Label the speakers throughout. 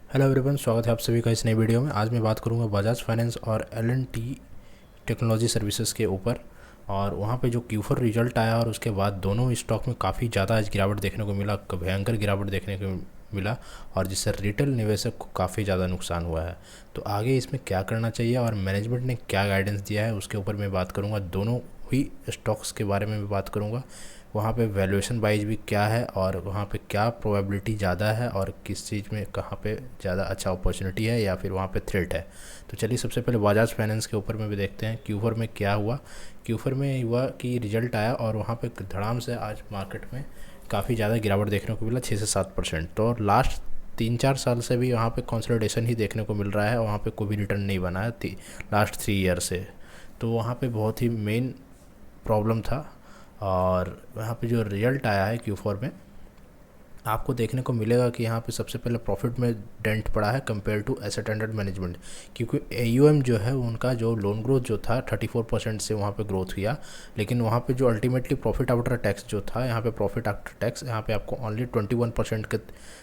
Speaker 1: Hello everyone, स्वागत है आप सभी का इस नई वीडियो में। आज मैं बात करूंगा बजाज फाइनेंस और L&T टेक्नोलॉजी सर्विसेज के ऊपर। और वहां पे जो Q4 रिजल्ट आया और उसके बाद दोनों स्टॉक में काफ़ी ज़्यादा आज गिरावट देखने को मिला, भयंकर गिरावट देखने को मिला, और जिससे रिटेल निवेशक को काफ़ी ज़्यादा नुकसान हुआ है। तो आगे इसमें क्या करना चाहिए और मैनेजमेंट ने क्या गाइडेंस दिया है उसके ऊपर मैं बात करूँगा। दोनों ही स्टॉक्स के बारे में भी बात करूँगा, वहाँ पे वैल्यूएशन वाइज भी क्या है और वहाँ पे क्या प्रोबेबिलिटी ज़्यादा है और किस चीज़ में कहाँ पे ज़्यादा अच्छा अपॉर्चुनिटी है या फिर वहाँ पे थ्रेट है। तो चलिए सबसे पहले बजाज फाइनेंस के ऊपर में भी देखते हैं Q4 में क्या हुआ। Q4 में हुआ कि रिजल्ट आया और वहाँ पे धड़ाम से आज मार्केट में काफ़ी ज़्यादा गिरावट देखने को मिला, 6 से 7%। तो लास्ट 3-4 साल से भी वहाँ पे कंसोलिडेशन ही देखने को मिल रहा है, वहाँ पे कोई भी रिटर्न नहीं बना है लास्ट 3 ईयर से। तो वहाँ पे बहुत ही मेन प्रॉब्लम था। और यहाँ पे जो रिजल्ट आया है Q4 में, आपको देखने को मिलेगा कि यहाँ पे सबसे पहले प्रॉफिट में डेंट पड़ा है compare to asset under management, क्योंकि AUM जो है उनका जो लोन ग्रोथ जो था 34% से वहाँ पे ग्रोथ किया, लेकिन वहाँ पे जो अल्टीमेटली प्रॉफिट आफ्टर टैक्स जो था, यहाँ पे प्रॉफिट आफ्टर टैक्स यहाँ पे आपको ओनली 21% के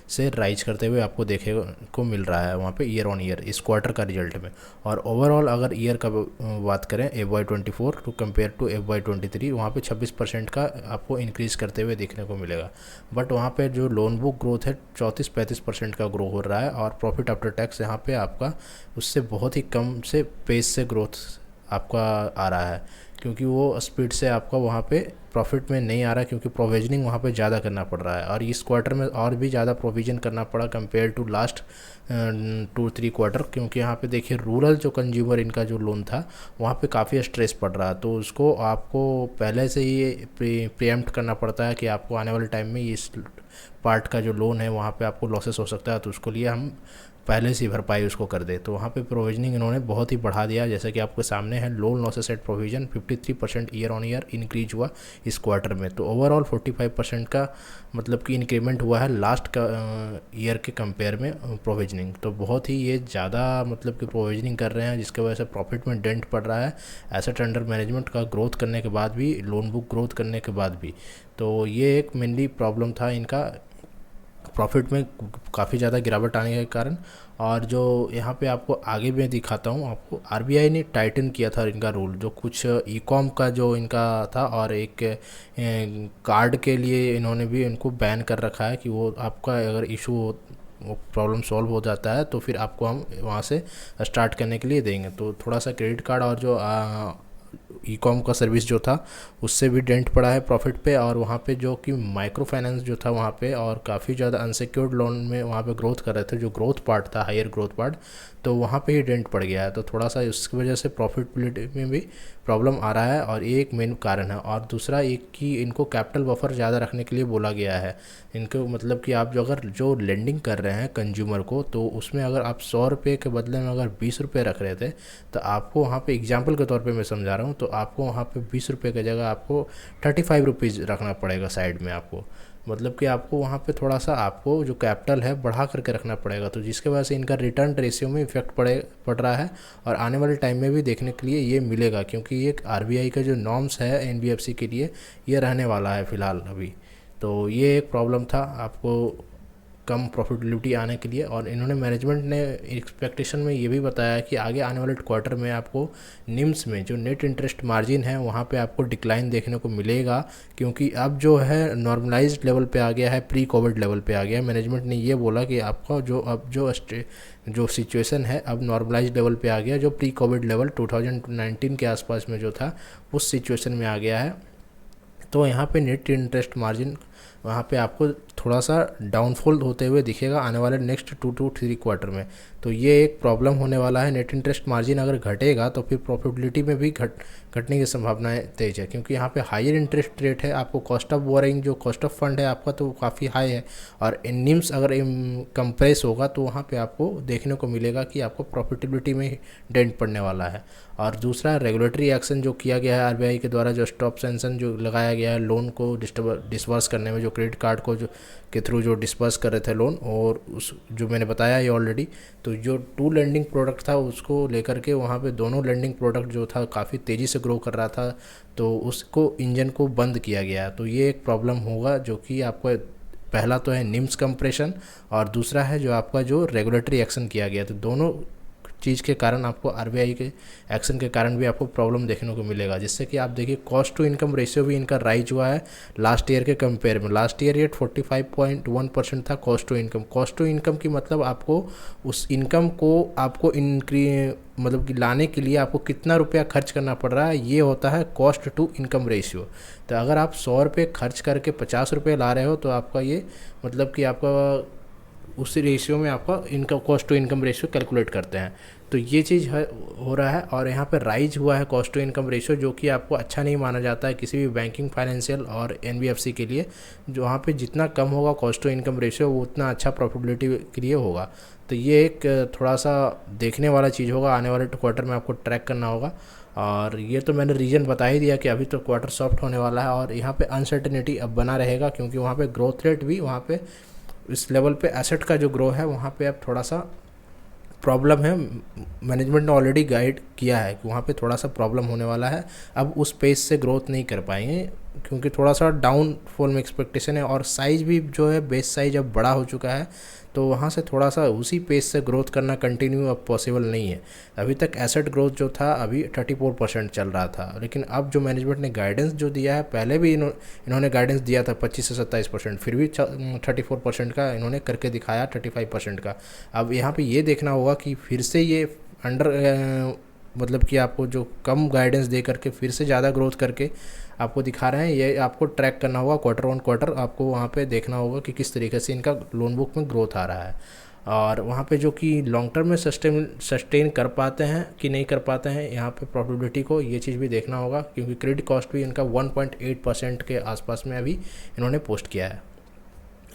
Speaker 1: से राइज करते हुए आपको देखे को मिल रहा है वहाँ पे ईयर ऑन ईयर इस क्वार्टर का रिजल्ट में। और ओवरऑल अगर ईयर का बात करें FY24 to compare to FY23, वहाँ पे 26% का आपको इंक्रीज़ करते हुए देखने को मिलेगा। बट वहाँ पे जो लोन बुक ग्रोथ है 34-35% का ग्रो हो रहा है, और प्रॉफिट आफ्टर टैक्स यहाँ पे आपका उससे बहुत ही कम से पेस से ग्रोथ आपका आ रहा है, क्योंकि वो स्पीड से आपका वहाँ पे प्रॉफिट में नहीं आ रहा है, क्योंकि प्रोविजनिंग वहाँ पे ज़्यादा करना पड़ रहा है। और इस क्वार्टर में और भी ज़्यादा प्रोविज़न करना पड़ा कंपेयर टू लास्ट 2-3 क्वार्टर, क्योंकि यहाँ पे देखिए रूरल जो कंज्यूमर इनका जो लोन था वहाँ पे काफ़ी स्ट्रेस पड़ रहा है। तो उसको आपको पहले से ही प्रीएम्प्ट करना पड़ता है कि आपको आने वाले टाइम में इस पार्ट का जो लोन है वहाँ पे आपको लॉसेस हो सकता है, तो उसको लिए हम पहले से ही भरपाई उसको कर दे। तो वहाँ पे प्रोविजनिंग इन्होंने बहुत ही बढ़ा दिया, जैसे कि आपके सामने है loan losses at provision 53% year on year increase हुआ इस क्वार्टर में। तो ओवरऑल 45% का मतलब कि इंक्रीमेंट हुआ है लास्ट का ईयर के कंपेयर में प्रोविजनिंग। तो बहुत ही ये ज़्यादा मतलब कि प्रोविजनिंग कर रहे हैं, जिसकी वजह से प्रॉफिट में डेंट पड़ रहा है एसेट अंडर मैनेजमेंट का ग्रोथ करने के बाद भी, लोन बुक ग्रोथ करने के बाद भी। तो ये एक मेनली प्रॉब्लम था इनका प्रॉफिट में काफ़ी ज़्यादा गिरावट आने के कारण। और जो यहाँ पे आपको आगे मैं दिखाता हूँ आपको, RBI ने टाइटन किया था इनका रूल, जो कुछ ई-कॉम का जो इनका था, और एक कार्ड के लिए इन्होंने भी इनको बैन कर रखा है कि वो आपका अगर इशू वो प्रॉब्लम सॉल्व हो जाता है तो फिर आपको हम वहाँ से स्टार्ट करने के लिए देंगे। तो थोड़ा सा क्रेडिट कार्ड और जो ई-कॉम का सर्विस जो था उससे भी डेंट पड़ा है प्रॉफिट पे। और वहाँ पे जो कि माइक्रो फाइनेंस जो था वहाँ पे, और काफ़ी ज़्यादा अनसिक्योर्ड लोन में वहाँ पे ग्रोथ कर रहे थे, जो ग्रोथ पार्ट था हायर ग्रोथ पार्ट, तो वहाँ पे ही डेंट पड़ गया है। तो थोड़ा सा इसकी वजह से प्रॉफिटेबिलिटी में भी प्रॉब्लम आ रहा है, और ये एक मेन कारण है। और दूसरा एक कि इनको कैपिटल बफर ज़्यादा रखने के लिए बोला गया है इनको, मतलब कि आप जो अगर जो लेंडिंग कर रहे हैं कंज्यूमर को, तो उसमें अगर आप 100 रुपये के बदले में अगर 20 रुपये रख रहे थे, तो आपको वहाँ पे एग्जाम्पल के तौर पे मैं समझा रहा हूँ, तो आपको वहाँ पे 20 रुपये की जगह आपको 35 रुपीज़ रखना पड़ेगा साइड में आपको। मतलब कि आपको वहाँ पे थोड़ा सा आपको जो कैपिटल है बढ़ा करके रखना पड़ेगा, तो जिसके वजह से इनका रिटर्न रेशियो में इफेक्ट पड़ रहा है। और आने वाले टाइम में भी देखने के लिए ये मिलेगा, क्योंकि ये RBI का जो नॉर्म्स है NBFC के लिए ये रहने वाला है फ़िलहाल अभी। तो ये एक प्रॉब्लम था आपको कम प्रॉफिटेबिलिटी आने के लिए। और इन्होंने मैनेजमेंट ने एक्सपेक्टेशन में ये भी बताया कि आगे आने वाले क्वार्टर में आपको निम्स में जो नेट इंटरेस्ट मार्जिन है वहाँ पे आपको डिक्लाइन देखने को मिलेगा, क्योंकि अब जो है नॉर्मलाइज्ड लेवल पे आ गया है, प्री कोविड लेवल पे आ गया है। मैनेजमेंट ने ये बोला कि आपका जो अब जो सिचुएशन है अब नॉर्मलाइज्ड लेवल पे आ गया, जो प्री कोविड लेवल 2019 के आसपास में जो था उस सिचुएशन में आ गया है। तो यहाँ पे नेट इंटरेस्ट मार्जिन वहाँ पे आपको थोड़ा सा डाउनफॉल होते हुए दिखेगा आने वाले नेक्स्ट 2 to 3 क्वार्टर में। तो ये एक प्रॉब्लम होने वाला है। नेट इंटरेस्ट मार्जिन अगर घटेगा तो फिर प्रॉफिटेबिलिटी में भी घटने की संभावनाएं तेज है, क्योंकि यहाँ पे हायर इंटरेस्ट रेट है, आपको कॉस्ट ऑफ बोरिंग जो कॉस्ट ऑफ फंड है आपका तो काफ़ी हाई है। और निम्स अगर कंप्रेस होगा तो वहाँ पे आपको देखने को मिलेगा कि आपको प्रॉफिटेबिलिटी में डेंट पड़ने वाला है। और दूसरा रेगुलेटरी एक्शन जो किया गया है RBI के द्वारा, जो स्टॉप सेंशन जो लगाया गया है लोन को डिस्बर्स करने में, जो क्रेडिट कार्ड को जो के थ्रू जो डिस्बर्स कर रहे थे लोन, और उस जो मैंने बताया ये ऑलरेडी, तो जो टू लेंडिंग प्रोडक्ट था उसको लेकर के वहाँ पे दोनों लेंडिंग प्रोडक्ट जो था काफ़ी तेज़ी से ग्रो कर रहा था, तो उसको इंजन को बंद किया गया। तो ये एक प्रॉब्लम होगा जो कि आपको पहला तो है निम्स कंप्रेशन और दूसरा है जो आपका जो रेगुलेटरी एक्शन किया गया। तो दोनों चीज़ के कारण आपको आरबीआई के एक्शन के कारण भी आपको प्रॉब्लम देखने को मिलेगा, जिससे कि आप देखिए कॉस्ट टू इनकम रेशियो भी इनका राइज हुआ है लास्ट ईयर के कंपेयर में। लास्ट ईयर ये 45.1% था cost to income. Cost to income की मतलब आपको उस इनकम को आपको मतलब कि लाने के लिए आपको कितना रुपया खर्च करना पड़ रहा है, ये होता है कॉस्ट टू इनकम रेशियो। तो अगर आप 100 रुपये खर्च करके 50 रुपये ला रहे हो तो आपका ये मतलब कि आपका उसी रेशियो में आपका income cost to income ratio calculate करते हैं। तो ये चीज़ हो रहा है और यहाँ पर राइज हुआ है कॉस्ट टू इनकम रेशियो, जो कि आपको अच्छा नहीं माना जाता है किसी भी बैंकिंग, फाइनेंशियल और एनबीएफसी के लिए। जो वहाँ पे जितना कम होगा कॉस्ट टू इनकम रेशियो वो उतना अच्छा प्रॉफिटेबिलिटी के लिए होगा। तो ये एक थोड़ा सा देखने वाला चीज़ होगा, आने वाले क्वार्टर में आपको ट्रैक करना होगा। और ये तो मैंने रीज़न बता ही दिया कि अभी तो क्वार्टर सॉफ्ट होने वाला है और यहाँ पे अनसर्टेनिटी अब बना रहेगा, क्योंकि वहाँ पे ग्रोथ रेट भी वहाँ पे इस लेवल पे एसेट का जो ग्रो है वहाँ पे अब थोड़ा सा प्रॉब्लम है। मैनेजमेंट ने ऑलरेडी गाइड किया है कि वहाँ पे थोड़ा सा प्रॉब्लम होने वाला है। अब उस पेस से ग्रोथ नहीं कर पाएंगे क्योंकि थोड़ा सा डाउनफॉल में एक्सपेक्टेशन है और साइज़ भी जो है बेस साइज अब बड़ा हो चुका है, तो वहाँ से थोड़ा सा उसी पेस से ग्रोथ करना कंटिन्यू अब पॉसिबल नहीं है। अभी तक एसेट ग्रोथ जो था अभी 34% चल रहा था, लेकिन अब जो मैनेजमेंट ने गाइडेंस जो दिया है, पहले भी इन्होंने गाइडेंस दिया था 25 से 27%, फिर भी 34% का इन्होंने करके दिखाया, 35% का। अब यहाँ पे ये देखना होगा कि फिर से ये मतलब कि आपको जो कम गाइडेंस दे करके फिर से ज़्यादा ग्रोथ करके आपको दिखा रहे हैं, ये आपको ट्रैक करना होगा क्वार्टर ऑन क्वार्टर। आपको वहाँ पे देखना होगा कि किस तरीके से इनका लोन बुक में ग्रोथ आ रहा है और वहाँ पे जो कि लॉन्ग टर्म में सस्टेन कर पाते हैं कि नहीं कर पाते हैं, यहाँ पे प्रॉफिटेबिलिटी को ये चीज़ भी देखना होगा, क्योंकि क्रेडिट कॉस्ट भी इनका 1.8% के आसपास में अभी इन्होंने पोस्ट किया है।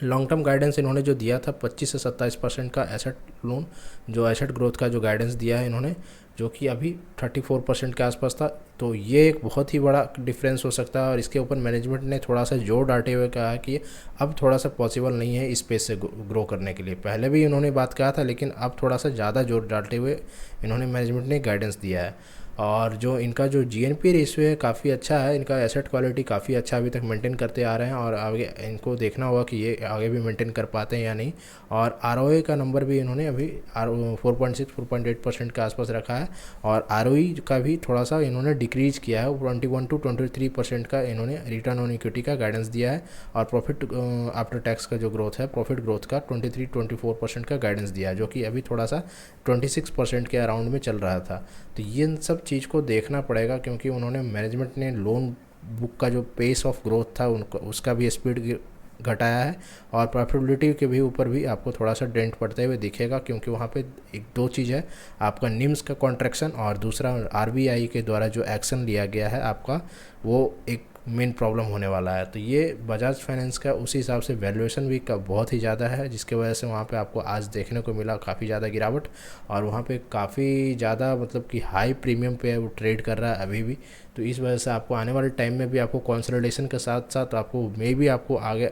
Speaker 1: लॉन्ग टर्म गाइडेंस इन्होंने जो दिया था 25 से 27% का एसेट लोन, जो एसेट ग्रोथ का जो गाइडेंस दिया है इन्होंने, जो कि अभी 34% के आसपास था। तो ये एक बहुत ही बड़ा डिफरेंस हो सकता है और इसके ऊपर मैनेजमेंट ने थोड़ा सा जोर डालते हुए कहा कि अब थोड़ा सा पॉसिबल नहीं है इस पेस से ग्रो करने के लिए। पहले भी इन्होंने बात कहा था, लेकिन अब थोड़ा सा ज़्यादा जोर डालते हुए इन्होंने मैनेजमेंट ने गाइडेंस दिया है। और जो इनका जो जीएनपी रेशियो है काफ़ी अच्छा है, इनका एसेट क्वालिटी काफ़ी अच्छा अभी तक मेंटेन करते आ रहे हैं और आगे इनको देखना होगा कि ये आगे भी मेंटेन कर पाते हैं या नहीं। और आरओए का नंबर भी इन्होंने अभी 4.6-4.8% के आसपास रखा है और आरओई का भी थोड़ा सा इन्होंने डिक्रीज किया है, 21 to 23% का इन्होंने रिटर्न ऑन इक्विटी का गाइडेंस दिया है। और प्रॉफिट आफ्टर टैक्स का जो ग्रोथ है, प्रॉफिट ग्रोथ का 23-24% का गाइडेंस दिया है, जो कि अभी थोड़ा सा 26% के अराउंड में चल रहा था। तो ये सब चीज़ को देखना पड़ेगा, क्योंकि उन्होंने मैनेजमेंट ने लोन बुक का जो पेस ऑफ ग्रोथ था उनका उसका भी स्पीड घटाया है और प्रॉफिटेबिलिटी के भी ऊपर भी आपको थोड़ा सा डेंट पड़ते हुए दिखेगा, क्योंकि वहाँ पे एक दो चीज़ है, आपका निम्स का कॉन्ट्रैक्शन और दूसरा आरबीआई के द्वारा जो एक्शन लिया गया है आपका, वो एक मेन प्रॉब्लम होने वाला है। तो ये बजाज फाइनेंस का उसी हिसाब से वैल्यूएशन भी का बहुत ही ज़्यादा है, जिसके वजह से वहाँ पे आपको आज देखने को मिला काफ़ी ज़्यादा गिरावट और वहाँ पे काफ़ी ज़्यादा मतलब कि हाई प्रीमियम पे वो ट्रेड कर रहा है अभी भी। तो इस वजह से आपको आने वाले टाइम में भी आपको कंसोलिडेशन के साथ साथ आपको मे भी आपको आगे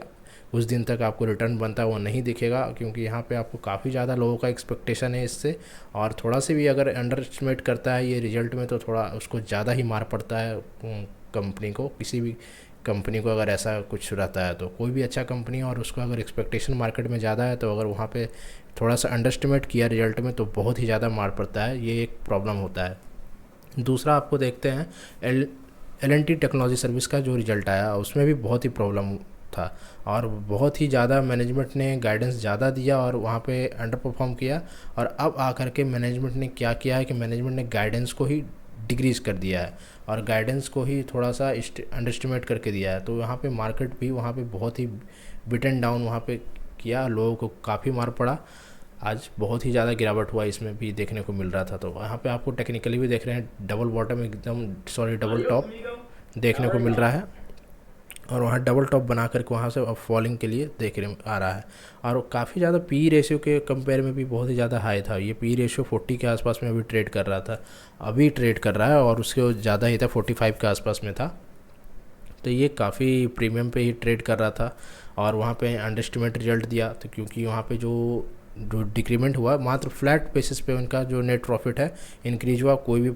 Speaker 1: कुछ दिन तक आपको रिटर्न बनता है वो नहीं दिखेगा, क्योंकि यहाँ पे आपको काफ़ी ज़्यादा लोगों का एक्सपेक्टेशन है इससे। और थोड़ा से भी अगर अंडर एस्टिमेट करता है ये रिजल्ट में, तो थोड़ा उसको ज़्यादा ही मार पड़ता है कंपनी को। किसी भी कंपनी को अगर ऐसा कुछ रहता है, तो कोई भी अच्छा कंपनी और उसको अगर एक्सपेक्टेशन मार्केट में ज़्यादा है, तो अगर वहाँ पे थोड़ा सा अंडर एस्टिमेट किया रिजल्ट में, तो बहुत ही ज़्यादा मार पड़ता है, ये एक प्रॉब्लम होता है। दूसरा आपको देखते हैं एल&टी टेक्नोलॉजी सर्विस का जो रिजल्ट आया, उसमें भी बहुत ही प्रॉब्लम था और बहुत ही ज़्यादा मैनेजमेंट ने गाइडेंस ज़्यादा दिया और वहाँ पे अंडर परफॉर्म किया। और अब आकर के मैनेजमेंट ने क्या किया है कि मैनेजमेंट ने गाइडेंस को ही डिक्रीज़ कर दिया है और गाइडेंस को ही थोड़ा सा अंडर एस्टिमेट करके दिया है। तो यहाँ पे मार्केट भी वहाँ पे बहुत ही बिटन डाउन वहाँ पे किया, लोगों को काफ़ी मार पड़ा। आज बहुत ही ज़्यादा गिरावट हुआ, इसमें भी देखने को मिल रहा था। तो यहाँ पे आपको टेक्निकली भी देख रहे हैं, डबल बॉटम एकदम डबल टॉप देखने को मिल रहा है और वहाँ डबल टॉप बना करके वहाँ से अब फॉलिंग के लिए देख रहे आ रहा है। और काफ़ी ज़्यादा पी रेशियो के कंपेयर में भी बहुत ही ज़्यादा हाई था। ये पी रेशियो 40 के आसपास में अभी ट्रेड कर रहा था, अभी ट्रेड कर रहा है और उसके ज़्यादा ही था, 45 के आसपास में था। तो ये काफ़ी प्रीमियम पे ही ट्रेड कर रहा था और वहाँ पे अंडर एस्टिमेट रिजल्ट दिया। तो क्योंकि वहाँ पे जो डिक्रीमेंट हुआ, मात्र फ्लैट बेसिस पे उनका जो नेट प्रॉफिट है इंक्रीज हुआ, कोई भी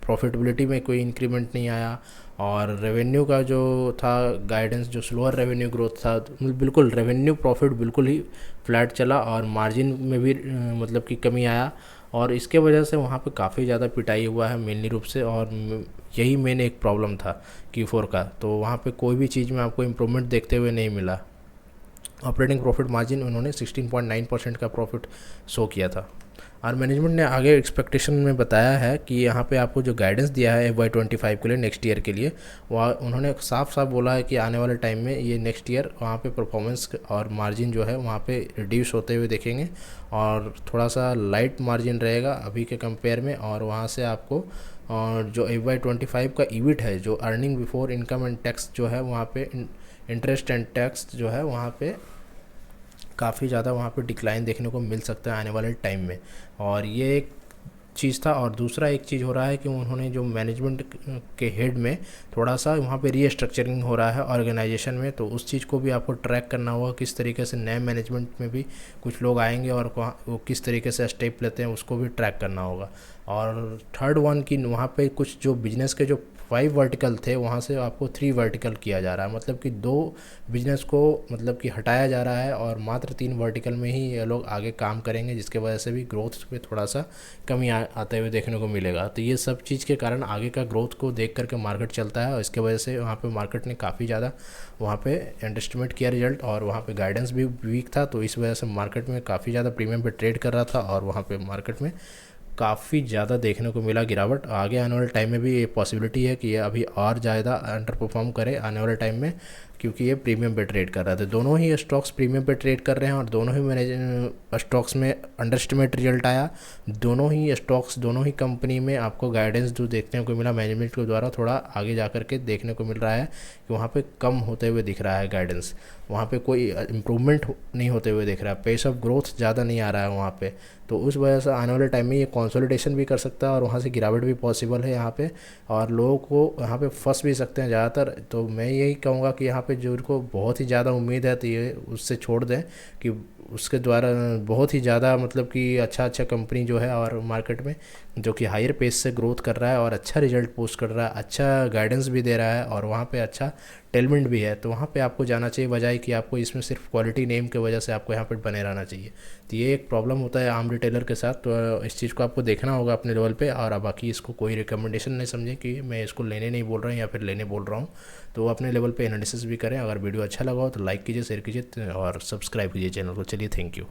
Speaker 1: प्रॉफिटेबिलिटी में कोई इंक्रीमेंट नहीं आया, और रेवेन्यू का जो था गाइडेंस, जो स्लोअर रेवेन्यू ग्रोथ था, बिल्कुल रेवेन्यू प्रॉफिट बिल्कुल ही फ्लैट चला, और मार्जिन में भी मतलब कि कमी आया, और इसके वजह से वहाँ पे काफ़ी ज़्यादा पिटाई हुआ है मेनली रूप से, और यही मेन एक प्रॉब्लम था Q4 का। तो वहाँ पे कोई भी चीज़ में आपको इम्प्रूवमेंट देखते हुए नहीं मिला। ऑपरेटिंग प्रॉफिट मार्जिन उन्होंने 16.9% का प्रॉफिट शो किया था। और मैनेजमेंट ने आगे एक्सपेक्टेशन में बताया है कि यहाँ पे आपको जो गाइडेंस दिया है FY25 के लिए, नेक्स्ट ईयर के लिए, वह उन्होंने साफ साफ बोला है कि आने वाले टाइम में ये नेक्स्ट ईयर वहाँ पे परफॉर्मेंस और मार्जिन जो है वहाँ पे रिड्यूस होते हुए देखेंगे, और थोड़ा सा लाइट मार्जिन रहेगा अभी के कंपेयर में। और वहाँ से आपको और जो FY25 का ईबिट है, जो earning before income and tax जो है वहाँ पे, इंटरेस्ट एंड टैक्स जो है वहाँ पे काफ़ी ज़्यादा वहाँ पे डिक्लाइन देखने को मिल सकता है आने वाले टाइम में। और ये एक चीज़ था। और दूसरा एक चीज़ हो रहा है कि उन्होंने जो मैनेजमेंट के हेड में थोड़ा सा वहाँ पे रीस्ट्रक्चरिंग हो रहा है ऑर्गेनाइजेशन में, तो उस चीज़ को भी आपको ट्रैक करना होगा, किस तरीके से नए मैनेजमेंट में भी कुछ लोग आएंगे और वो किस तरीके से स्टेप लेते हैं उसको भी ट्रैक करना होगा। और थर्ड वन की वहाँ पे कुछ जो बिजनेस के जो 5 वर्टिकल थे वहाँ से आपको 3 वर्टिकल किया जा रहा है, मतलब कि 2 बिजनेस को मतलब कि हटाया जा रहा है, और मात्र 3 वर्टिकल में ही ये लोग आगे काम करेंगे, जिसके वजह से भी ग्रोथ पे थोड़ा सा कमी आते हुए देखने को मिलेगा। तो ये सब चीज़ के कारण आगे का ग्रोथ को देख करके मार्केट चलता है, और इसके वजह से वहाँ पे मार्केट ने काफ़ी ज़्यादा वहाँ पे अंडरएस्टिमेट किया रिजल्ट, और वहाँ पे गाइडेंस भी वीक था, तो इस वजह से मार्केट में काफ़ी ज़्यादा प्रीमियम पे ट्रेड कर रहा था, और वहाँ पे मार्केट में काफ़ी ज़्यादा देखने को मिला गिरावट। आगे आने वाले टाइम में भी ये पॉसिबिलिटी है कि ये अभी और ज़्यादा अंडर परफॉर्म करे आने वाले टाइम में, क्योंकि ये प्रीमियम पे ट्रेड कर रहा था। दोनों ही स्टॉक्स प्रीमियम पे ट्रेड कर रहे हैं, और दोनों ही स्टॉक्स में अंडरएस्टिमेट रिजल्ट आया। दोनों ही स्टॉक्स, दोनों ही कंपनी में आपको गाइडेंस जो देखने को मिला मैनेजमेंट के द्वारा, थोड़ा आगे जा कर के देखने को मिल रहा है कि वहाँ पे कम होते हुए दिख रहा है गाइडेंस, वहाँ पे कोई इम्प्रूवमेंट नहीं होते हुए दिख रहा है, पेस ऑफ ग्रोथ ज़्यादा नहीं आ रहा है वहाँ पे। तो उस वजह से आने वाले टाइम में ये कंसोलिडेशन भी कर सकता है, और वहाँ से गिरावट भी पॉसिबल है यहाँ पे, और लोगों को यहाँ पे फंस भी सकते हैं ज़्यादातर। तो मैं यही कहूँगा कि यहाँ पे जो को बहुत ही ज़्यादा उम्मीद है तो ये उससे छोड़ दें, कि उसके द्वारा बहुत ही ज़्यादा मतलब कि अच्छा कंपनी जो है और मार्केट में जो कि हायर पेस से ग्रोथ कर रहा है और अच्छा रिजल्ट पोस्ट कर रहा है, अच्छा गाइडेंस भी दे रहा है, और वहाँ पे अच्छा टेलमेंट भी है, तो वहाँ पे आपको जाना चाहिए, बजाय कि आपको इसमें सिर्फ क्वालिटी नेम की वजह से आपको यहाँ पे बने रहना चाहिए। तो ये एक प्रॉब्लम होता है आम रिटेलर के साथ, तो इस चीज़ को आपको देखना होगा अपने लेवल पे। और बाकी इसको कोई रिकमेंडेशन नहीं समझें कि मैं इसको लेने नहीं बोल रहा हूँ या फिर लेने बोल रहा हूँ, तो अपने लेवल पे एनालिसिस भी करें। अगर वीडियो अच्छा लगा हो तो लाइक कीजिए, शेयर कीजिए और सब्सक्राइब कीजिए चैनल को। चलिए, थैंक यू।